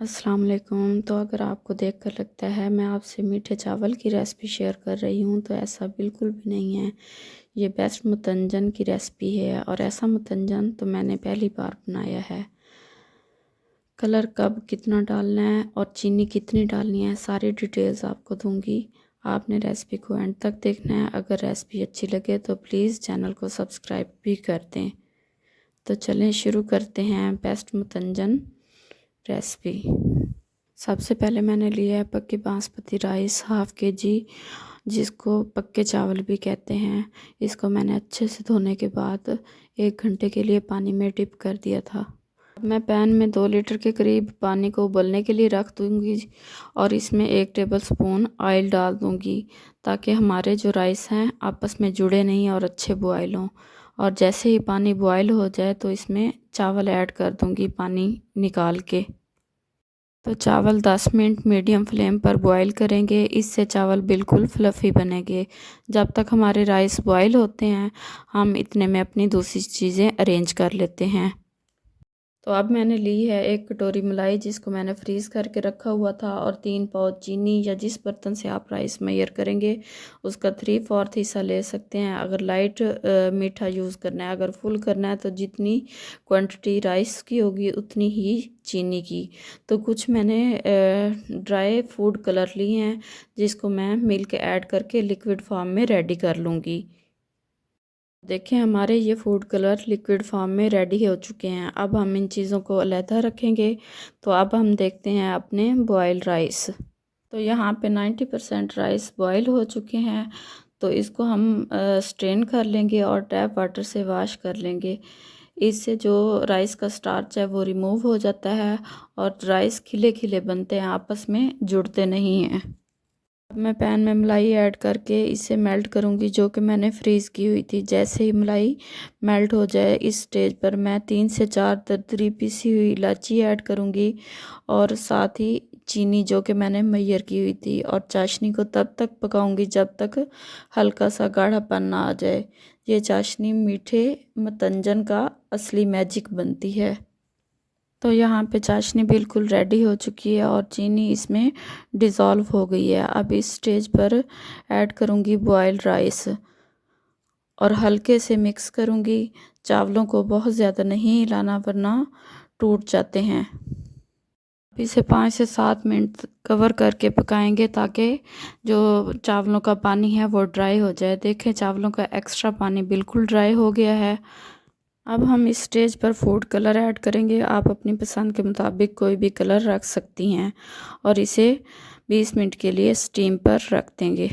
अस्सलाम वालेकुम। तो अगर आपको देखकर लगता है मैं आपसे मीठे चावल की रेसिपी शेयर कर रही हूँ तो ऐसा बिल्कुल भी नहीं है। ये बेस्ट मुतंजन की रेसिपी है और ऐसा मुतंजन तो मैंने पहली बार बनाया है। कलर कब कितना डालना है और चीनी कितनी डालनी है सारी डिटेल्स आपको दूंगी। आपने रेसिपी को एंड तक देखना है। अगर रेसिपी अच्छी लगे तो प्लीज़ चैनल को सब्सक्राइब भी कर दें। तो चलें शुरू करते हैं बेस्ट मुतंजन रेसिपी। सबसे पहले मैंने लिया है पक्की बासमती राइस हाफ़ के जी, जिसको पक्के चावल भी कहते हैं। इसको मैंने अच्छे से धोने के बाद 1 घंटे के लिए पानी में डिप कर दिया था। मैं पैन में 2 लीटर के करीब पानी को उबलने के लिए रख दूंगी और इसमें 1 टेबलस्पून ऑयल डाल दूंगी ताकि हमारे जो राइस हैं आपस में जुड़े नहीं और अच्छे बॉयल हों। और जैसे ही पानी बॉयल हो जाए तो इसमें चावल ऐड कर दूंगी पानी निकाल के। तो चावल 10 मिनट मीडियम फ्लेम पर बॉईल करेंगे, इससे चावल बिल्कुल फ्लफ़ी बनेंगे। जब तक हमारे राइस बॉईल होते हैं हम इतने में अपनी दूसरी चीज़ें अरेंज कर लेते हैं। तो अब मैंने ली है 1 कटोरी मलाई, जिसको मैंने फ्रीज़ करके रखा हुआ था, और 3 पाव चीनी, या जिस बर्तन से आप राइस मेजर करेंगे उसका 3/4 हिस्सा ले सकते हैं। अगर लाइट मीठा यूज़ करना है, अगर फुल करना है तो जितनी क्वांटिटी राइस की होगी उतनी ही चीनी की। तो कुछ मैंने ड्राई फूड कलर लिए हैं जिसको मैं मिल्क ऐड करके लिक्विड फॉर्म में रेडी कर लूँगी। देखें हमारे ये फूड कलर लिक्विड फॉर्म में रेडी हो चुके हैं। अब हम इन चीज़ों को अलहदा रखेंगे। तो अब हम देखते हैं अपने बॉयल राइस। तो यहाँ पे 90% राइस बॉयल हो चुके हैं। तो इसको हम स्ट्रेन कर लेंगे और टैप वाटर से वॉश कर लेंगे। इससे जो राइस का स्टार्च है वो रिमूव हो जाता है और राइस खिले खिले बनते हैं, आपस में जुड़ते नहीं हैं। अब मैं पैन में मलाई ऐड करके इसे मेल्ट करूंगी, जो कि मैंने फ्रीज़ की हुई थी। जैसे ही मलाई मेल्ट हो जाए इस स्टेज पर मैं 3 से 4 दरदरी पिसी हुई इलायची ऐड करूंगी और साथ ही चीनी जो कि मैंने मेजर की हुई थी। और चाशनी को तब तक पकाऊंगी जब तक हल्का सा गाढ़ापन ना आ जाए। ये चाशनी मीठे मुतंजन का असली मैजिक बनती है। तो यहाँ पे चाशनी बिल्कुल रेडी हो चुकी है और चीनी इसमें डिज़ोल्व हो गई है। अब इस स्टेज पर ऐड करूँगी बॉयल्ड राइस और हल्के से मिक्स करूँगी। चावलों को बहुत ज़्यादा नहीं हिलाना वरना टूट जाते हैं। इसे 5 से 7 मिनट कवर करके पकाएंगे ताकि जो चावलों का पानी है वो ड्राई हो जाए। देखें चावलों का एक्स्ट्रा पानी बिल्कुल ड्राई हो गया है। अब हम इस स्टेज पर फूड कलर ऐड करेंगे। आप अपनी पसंद के मुताबिक कोई भी कलर रख सकती हैं और इसे 20 मिनट के लिए स्टीम पर रख देंगे।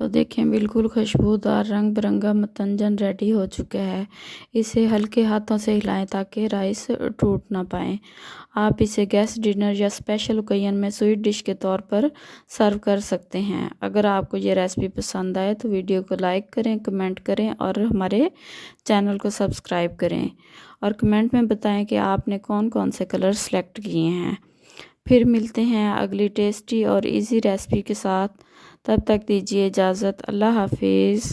तो देखें बिल्कुल खुशबूदार रंग बिरंगा मुतंजन रेडी हो चुका है। इसे हल्के हाथों से हिलाएं ताकि राइस टूट ना पाए। आप इसे गेस्ट डिनर या स्पेशल ओकेजन में स्वीट डिश के तौर पर सर्व कर सकते हैं। अगर आपको ये रेसिपी पसंद आए तो वीडियो को लाइक करें, कमेंट करें और हमारे चैनल को सब्सक्राइब करें। और कमेंट में बताएं कि आपने कौन कौन से कलर सेलेक्ट किए हैं। फिर मिलते हैं अगली टेस्टी और इजी रेसिपी के साथ। तब तक दीजिए इजाज़त। अल्लाह हाफिज़।